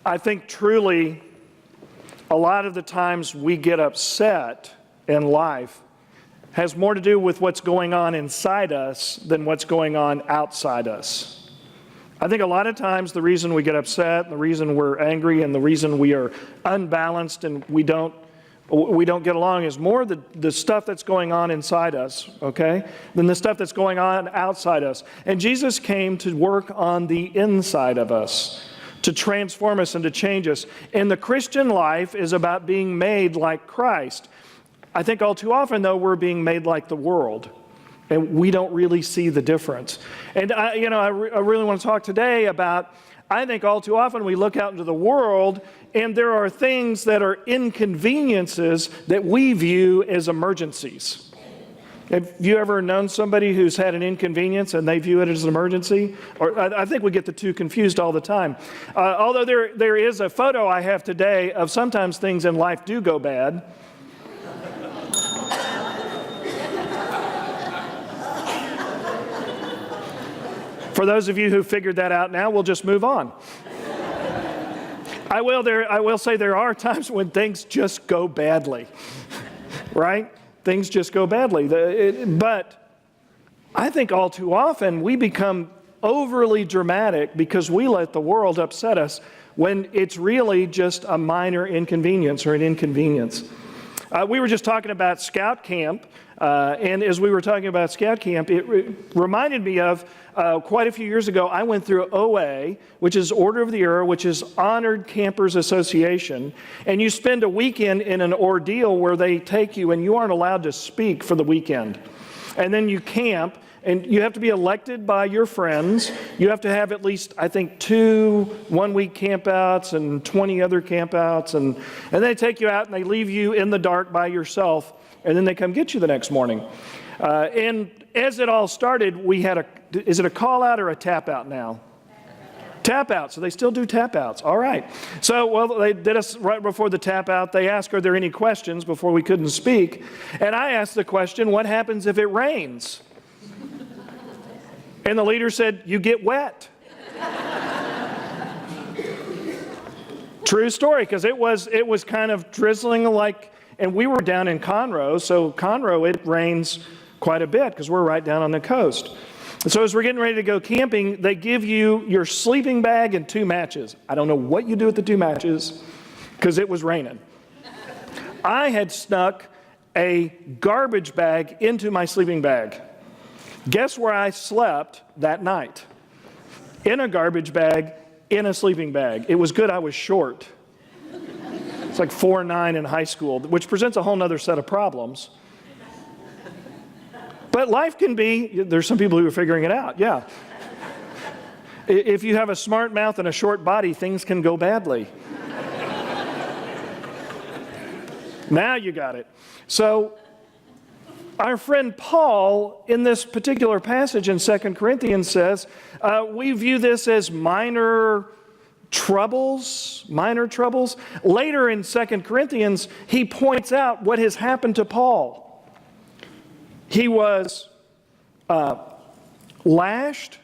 I think truly a lot of the times we get upset in life has more to do with what's going on inside us than what's going on outside us. I think a lot of times the reason we get upset, the reason we're angry, and the reason we are unbalanced and we don't get along is more the stuff that's going on inside us, okay, than the stuff that's going on outside us. And Jesus came to work on the inside of us, to transform us and to change us. And the Christian life is about being made like Christ. I think all too often, though, we're being made like the world, and we don't really see the difference. And I really want to talk today about, I think all too often we look out into the world, and there are things that are inconveniences that we view as emergencies. Have you ever known somebody who's had an inconvenience and they view it as an emergency? Or I think we get the two confused all the time. Although there is a photo I have today of sometimes things in life do go bad. For those of you who figured that out now, we'll just move on. I will say there are times when things just go badly, right? Things just go badly. But I think all too often we become overly dramatic because we let the world upset us when it's really just a minor inconvenience or an inconvenience. We were just talking about Scout Camp, and as we were talking about Scout Camp, it reminded me of quite a few years ago, I went through OA, which is Order of the Earl, which is Honored Campers Association, and you spend a weekend in an ordeal where they take you and you aren't allowed to speak for the weekend. And then you camp, and you have to be elected by your friends. You have to have at least, I think, 2 one-week campouts and 20 other campouts, and they take you out and they leave you in the dark by yourself, and then they come get you the next morning. And as it all started, we had is it a call-out or a tap-out now? Tap-out, so they still do tap-outs. All right. So, well, they did us right before the tap-out. They asked, are there any questions before we couldn't speak? And I asked the question, what happens if it rains? And the leader said, you get wet. True story, because it was kind of drizzling and we were down in Conroe, so Conroe, it rains quite a bit because we're right down on the coast. So as we're getting ready to go camping, they give you your sleeping bag and 2 matches. I don't know what you do with the 2 matches because it was raining. I had snuck a garbage bag into my sleeping bag. Guess where I slept that night? In a garbage bag, in a sleeping bag. It was good I was short. It's like 4'9" in high school, which presents a whole other set of problems. But life can be, there's some people who are figuring it out, yeah. If you have a smart mouth and a short body, things can go badly. Now you got it. So, our friend Paul, in this particular passage in 2 Corinthians says, we view this as minor troubles. Later in 2 Corinthians, he points out what has happened to Paul. He was lashed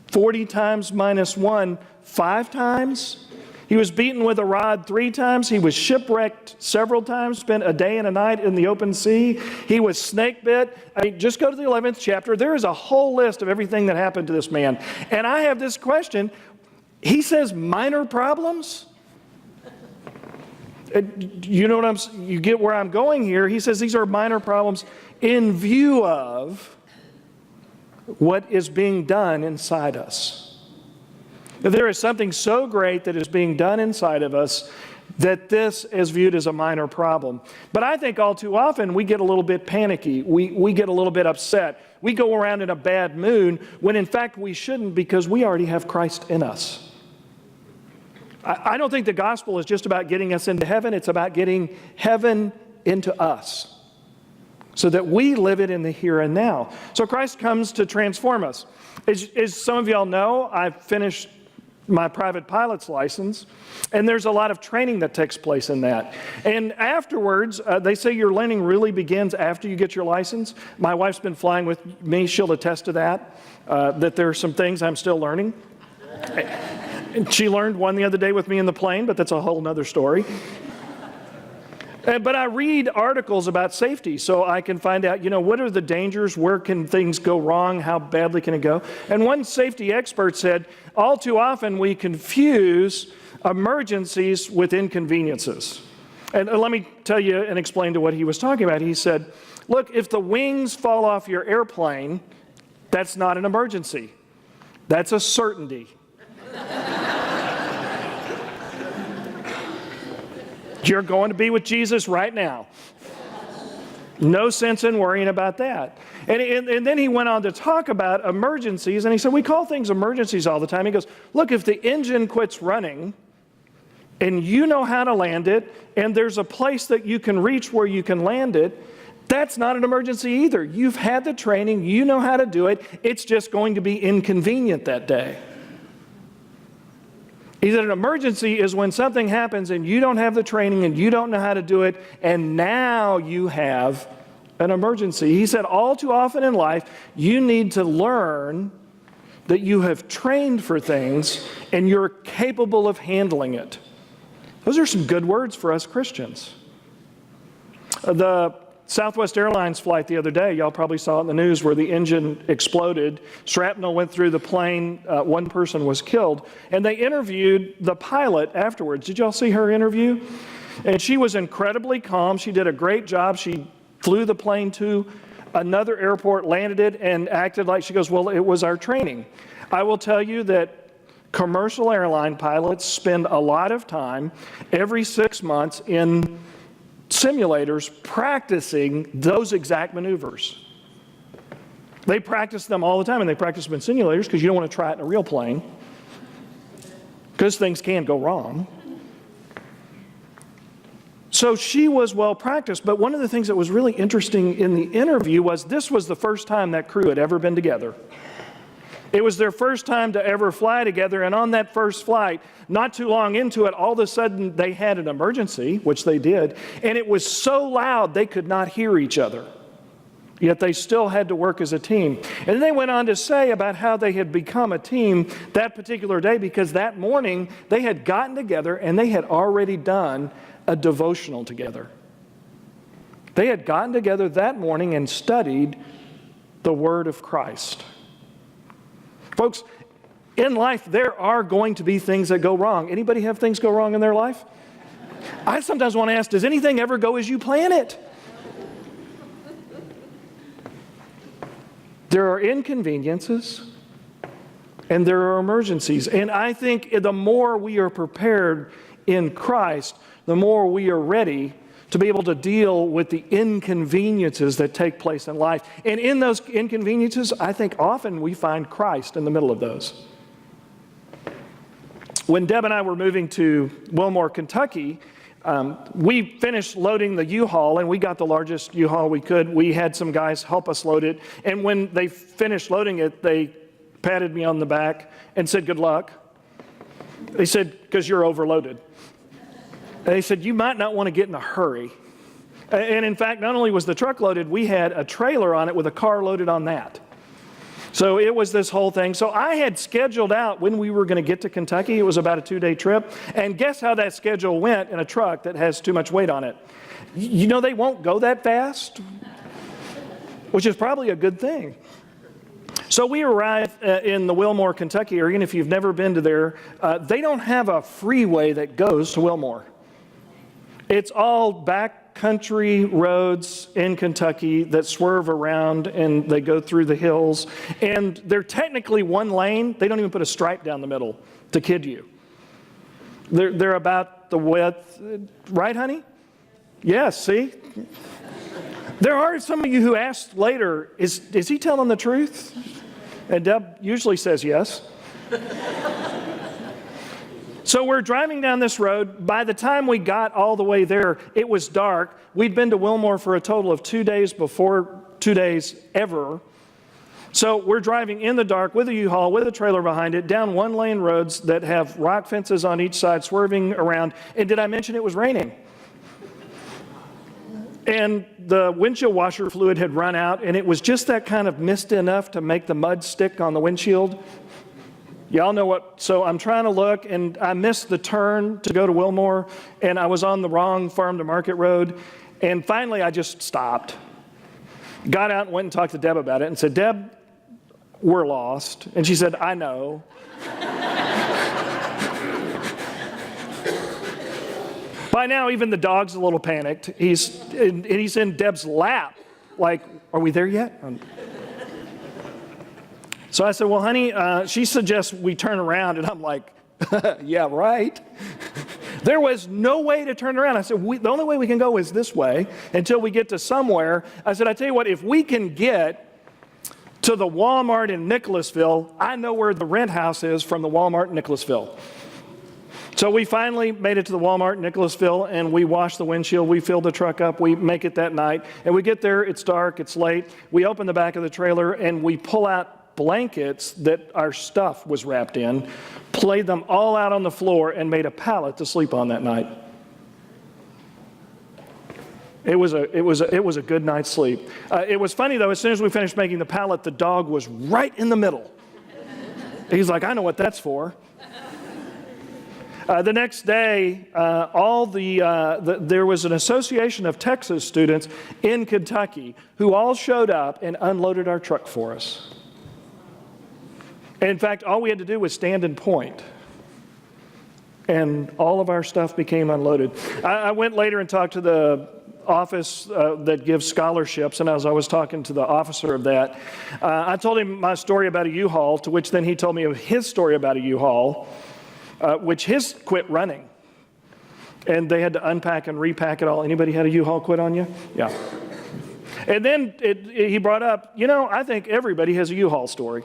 40 times minus 1, 5 times. He was beaten with a rod 3 times. He was shipwrecked several times, spent a day and a night in the open sea. He was snake bit. I mean, just go to the 11th chapter. There is a whole list of everything that happened to this man. And I have this question. He says minor problems? You know what you get where I'm going here. He says these are minor problems in view of what is being done inside us. There is something so great that is being done inside of us that this is viewed as a minor problem. But I think all too often we get a little bit panicky. We get a little bit upset. We go around in a bad mood when in fact we shouldn't, because we already have Christ in us. I don't think the gospel is just about getting us into heaven. It's about getting heaven into us so that we live it in the here and now. So Christ comes to transform us. As some of y'all know, I've finished my private pilot's license, and there's a lot of training that takes place in that. And afterwards, they say your learning really begins after you get your license. My wife's been flying with me. She'll attest to that, that there are some things I'm still learning. And she learned one the other day with me in the plane, but that's a whole nother story. But I read articles about safety so I can find out, what are the dangers? Where can things go wrong? How badly can it go? And one safety expert said, all too often we confuse emergencies with inconveniences. And let me tell you and explain to what he was talking about. He said, look, if the wings fall off your airplane, that's not an emergency. That's a certainty. You're going to be with Jesus right now. No sense in worrying about that. And then he went on to talk about emergencies, and he said, we call things emergencies all the time. He goes, look, if the engine quits running, and you know how to land it, and there's a place that you can reach where you can land it, that's not an emergency either. You've had the training, you know how to do it, it's just going to be inconvenient that day. He said an emergency is when something happens and you don't have the training and you don't know how to do it, and now you have an emergency. He said all too often in life, you need to learn that you have trained for things and you're capable of handling it. Those are some good words for us Christians. The Southwest Airlines flight the other day, y'all probably saw it in the news, where the engine exploded. Shrapnel went through the plane. One person was killed. And they interviewed the pilot afterwards. Did y'all see her interview? And she was incredibly calm. She did a great job. She flew the plane to another airport, landed it, and acted like, she goes, well, it was our training. I will tell you that commercial airline pilots spend a lot of time every 6 months in simulators practicing those exact maneuvers. They practice them all the time, and they practice them in simulators because you don't want to try it in a real plane because things can go wrong. So she was well practiced, but one of the things that was really interesting in the interview was this was the first time that crew had ever been together. It was their first time to ever fly together, and on that first flight, not too long into it, all of a sudden they had an emergency, which they did, and it was so loud they could not hear each other. Yet they still had to work as a team. And then they went on to say about how they had become a team that particular day because that morning they had gotten together and they had already done a devotional together. They had gotten together that morning and studied the Word of Christ. Folks, in life, there are going to be things that go wrong. Anybody have things go wrong in their life? I sometimes want to ask, does anything ever go as you plan it? There are inconveniences and there are emergencies. And I think the more we are prepared in Christ, the more we are ready to be able to deal with the inconveniences that take place in life. And in those inconveniences, I think often we find Christ in the middle of those. When Deb and I were moving to Wilmore, Kentucky, we finished loading the U-Haul, and we got the largest U-Haul we could. We had some guys help us load it. And when they finished loading it, they patted me on the back and said, good luck. They said, because you're overloaded. They said, you might not want to get in a hurry. And in fact, not only was the truck loaded, we had a trailer on it with a car loaded on that. So it was this whole thing. So I had scheduled out when we were going to get to Kentucky. It was about a 2-day trip. And guess how that schedule went in a truck that has too much weight on it? You know they won't go that fast, which is probably a good thing. So we arrived in the Wilmore, Kentucky area, and if you've never been to there, they don't have a freeway that goes to Wilmore. It's all backcountry roads in Kentucky that swerve around and they go through the hills. And they're technically one lane. They don't even put a stripe down the middle to kid you. They're about the width. Right, honey? Yes, see? There are some of you who asked later, is he telling the truth? And Deb usually says yes. So we're driving down this road. By the time we got all the way there, it was dark. We'd been to Wilmore for a total of 2 days before 2 days ever. So we're driving in the dark with a U-Haul, with a trailer behind it, down one-lane roads that have rock fences on each side, swerving around. And did I mention it was raining? And the windshield washer fluid had run out, and it was just that kind of mist enough to make the mud stick on the windshield. Y'all know what, so I'm trying to look, and I missed the turn to go to Wilmore, and I was on the wrong farm to market road, and finally I just stopped. Got out and went and talked to Deb about it and said, Deb, we're lost. And she said, I know. By now, even the dog's a little panicked. He's in Deb's lap, like, are we there yet? So I said, well, honey, she suggests we turn around. And I'm like, yeah, right. There was no way to turn around. I said, the only way we can go is this way until we get to somewhere. I said, I tell you what, if we can get to the Walmart in Nicholasville, I know where the rent house is from the Walmart in Nicholasville. So we finally made it to the Walmart in Nicholasville, and we washed the windshield. We filled the truck up. We make it that night. And we get there. It's dark. It's late. We open the back of the trailer, and we pull out blankets that our stuff was wrapped in, played them all out on the floor, and made a pallet to sleep on that night. It was a good night's sleep. It was funny, though, as soon as we finished making the pallet, the dog was right in the middle. He's like, I know what that's for. The next day, there was an association of Texas students in Kentucky who all showed up and unloaded our truck for us. And in fact, all we had to do was stand and point, and all of our stuff became unloaded. I went later and talked to the office that gives scholarships, and as I was talking to the officer of that, I told him my story about a U-Haul, to which then he told me of his story about a U-Haul, which his quit running. And they had to unpack and repack it all. Anybody had a U-Haul quit on you? Yeah. And then he brought up, I think everybody has a U-Haul story.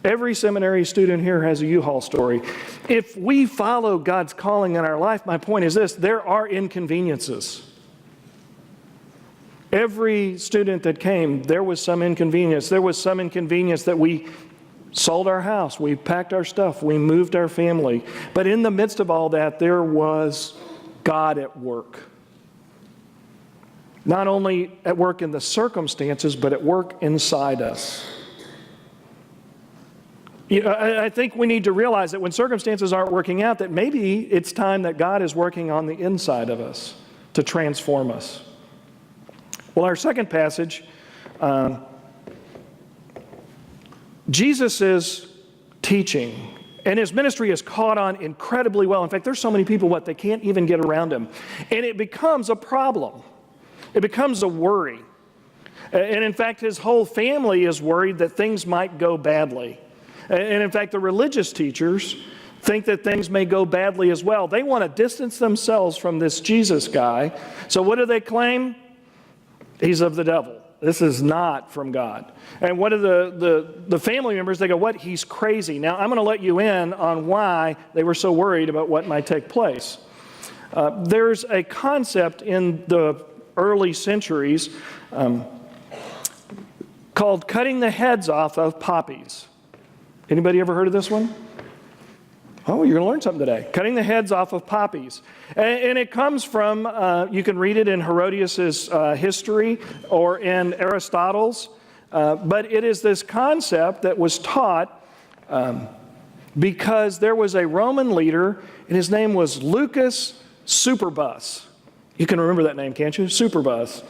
Every seminary student here has a U-Haul story. If we follow God's calling in our life, my point is this, there are inconveniences. Every student that came, there was some inconvenience. There was some inconvenience that we sold our house, we packed our stuff, we moved our family. But in the midst of all that, there was God at work. Not only at work in the circumstances, but at work inside us. I think we need to realize that when circumstances aren't working out, that maybe it's time that God is working on the inside of us to transform us. Well, our second passage, Jesus is teaching, and his ministry is caught on incredibly well. In fact, there's so many people, they can't even get around him. And it becomes a problem. It becomes a worry. And in fact, his whole family is worried that things might go badly. And in fact, the religious teachers think that things may go badly as well. They want to distance themselves from this Jesus guy. So what do they claim? He's of the devil. This is not from God. And what are the family members? They go, what? He's crazy. Now, I'm going to let you in on why they were so worried about what might take place. There's a concept in the early centuries called cutting the heads off of poppies. Anybody ever heard of this one? Oh, you're going to learn something today. Cutting the heads off of poppies. And it comes from, you can read it in Herodias's history or in Aristotle's. But it is this concept that was taught because there was a Roman leader, and his name was Lucas Superbus. You can remember that name, can't you? Superbus.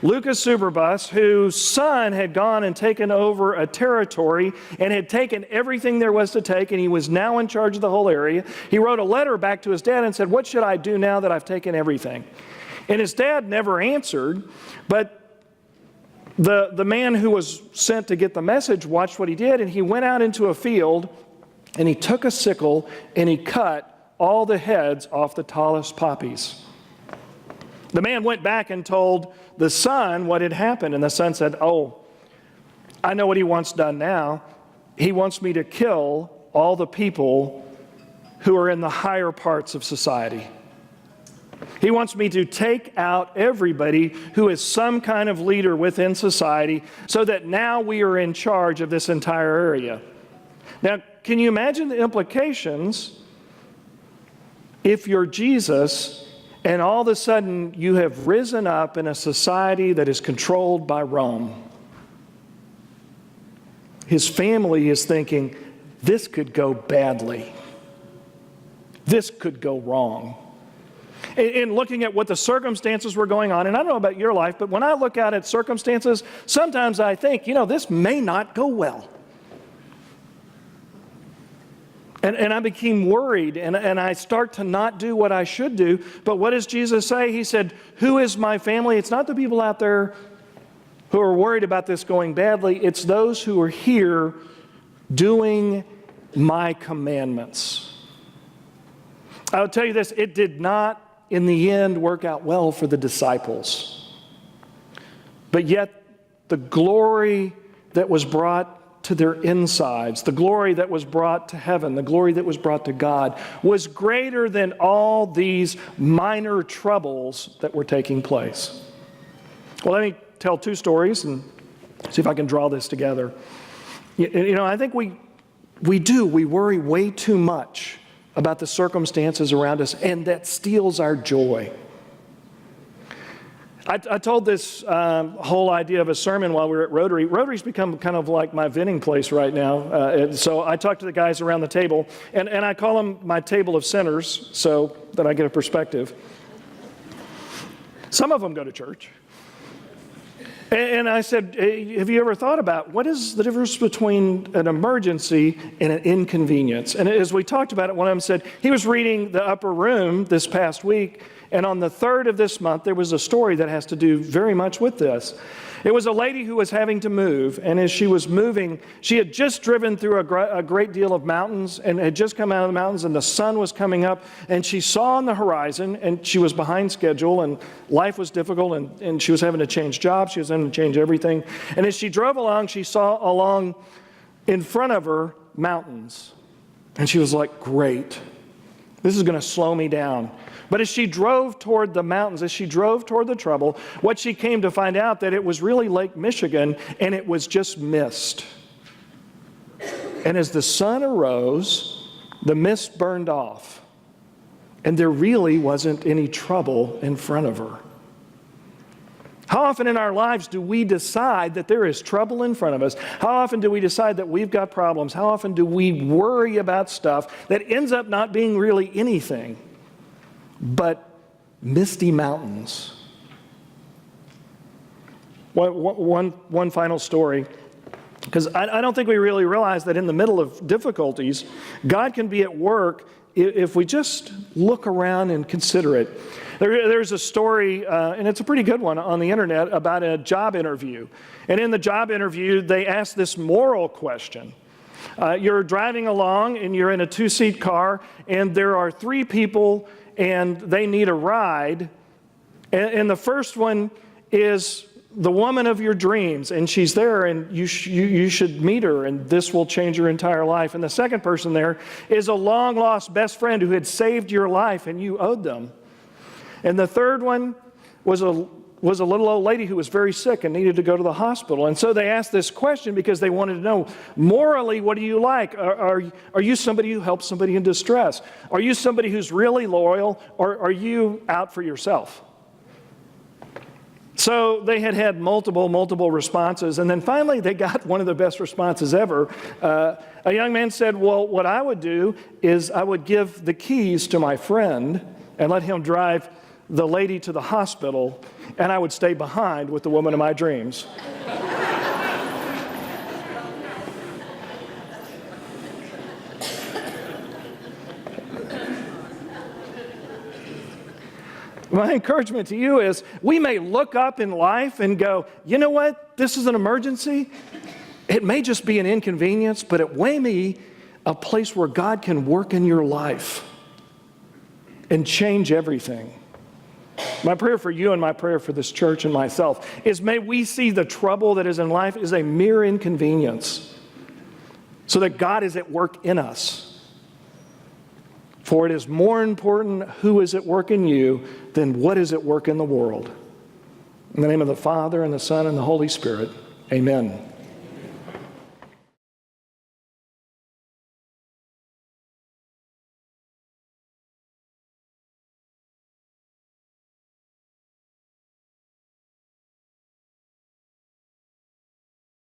Lucas Superbus, whose son had gone and taken over a territory and had taken everything there was to take, and he was now in charge of the whole area. He wrote a letter back to his dad and said, what should I do now that I've taken everything? And his dad never answered, but the man who was sent to get the message watched what he did, and he went out into a field, and he took a sickle, and he cut all the heads off the tallest poppies. The man went back and told the son what had happened, and the son said, oh, I know what he wants done now. He wants me to kill all the people who are in the higher parts of society. He wants me to take out everybody who is some kind of leader within society so that now we are in charge of this entire area. Now, can you imagine the implications if you're Jesus and all of a sudden you have risen up in a society that is controlled by Rome? his family is thinking, this could go badly. This could go wrong. In looking at what the circumstances were going on, and I don't know about your life, but when I look out at circumstances, sometimes I think, this may not go well. And I became worried, and I start to not do what I should do. But what does Jesus say? He said, who is my family? It's not the people out there who are worried about this going badly. It's those who are here doing my commandments. I'll tell you this, it did not in the end work out well for the disciples. But yet the glory that was brought to their insides, the glory that was brought to heaven, the glory that was brought to God, was greater than all these minor troubles that were taking place. Well, let me tell two stories and see if I can draw this together. I think we worry way too much about the circumstances around us, and that steals our joy. I told this whole idea of a sermon while we were at Rotary. Rotary's become kind of like my venting place right now. And so I talk to the guys around the table, and I call them my table of sinners so that I get a perspective. Some of them go to church. And I said, hey, have you ever thought about what is the difference between an emergency and an inconvenience? And as we talked about it, one of them said he was reading The Upper Room this past week, and on the 3rd of this month, there was a story that has to do very much with this. It was a lady who was having to move, and as she was moving, she had just driven through a great deal of mountains and had just come out of the mountains, and the sun was coming up, and she saw on the horizon, and she was behind schedule, and life was difficult, and she was having to change jobs, she was having to change everything. And as she drove along, she saw along in front of her mountains, and she was like, great, this is going to slow me down. But as she drove toward the mountains, as she drove toward the trouble, what she came to find out that it was really Lake Michigan, and it was just mist. And as the sun arose, the mist burned off, and there really wasn't any trouble in front of her. How often in our lives do we decide that there is trouble in front of us? How often do we decide that we've got problems? How often do we worry about stuff that ends up not being really anything but misty mountains? One final story, because I don't think we really realize that in the middle of difficulties, God can be at work if we just look around and consider it. There's a story, and it's a pretty good one, on the internet about a job interview. And in the job interview, they asked this moral question. You're driving along, and you're in a 2-seat car, and there are 3 people, and they need a ride. And the first one is the woman of your dreams, and she's there, and you should meet her, and this will change your entire life. And the second person there is a long-lost best friend who had saved your life, and you owed them. And the third one was a little old lady who was very sick and needed to go to the hospital. And so they asked this question because they wanted to know, morally, what do you like? Are you somebody who helps somebody in distress? Are you somebody who's really loyal, or are you out for yourself? So they had multiple responses, and then finally they got one of the best responses ever. A young man said, well, what I would do is I would give the keys to my friend and let him drive the lady to the hospital, and I would stay behind with the woman of my dreams. My encouragement to you is we may look up in life and go, you know what, this is an emergency. It may just be an inconvenience, but it may be a place where God can work in your life and change everything. My prayer for you and my prayer for this church and myself is may we see the trouble that is in life as a mere inconvenience so that God is at work in us. For it is more important who is at work in you than what is at work in the world. In the name of the Father, and the Son, and the Holy Spirit, amen.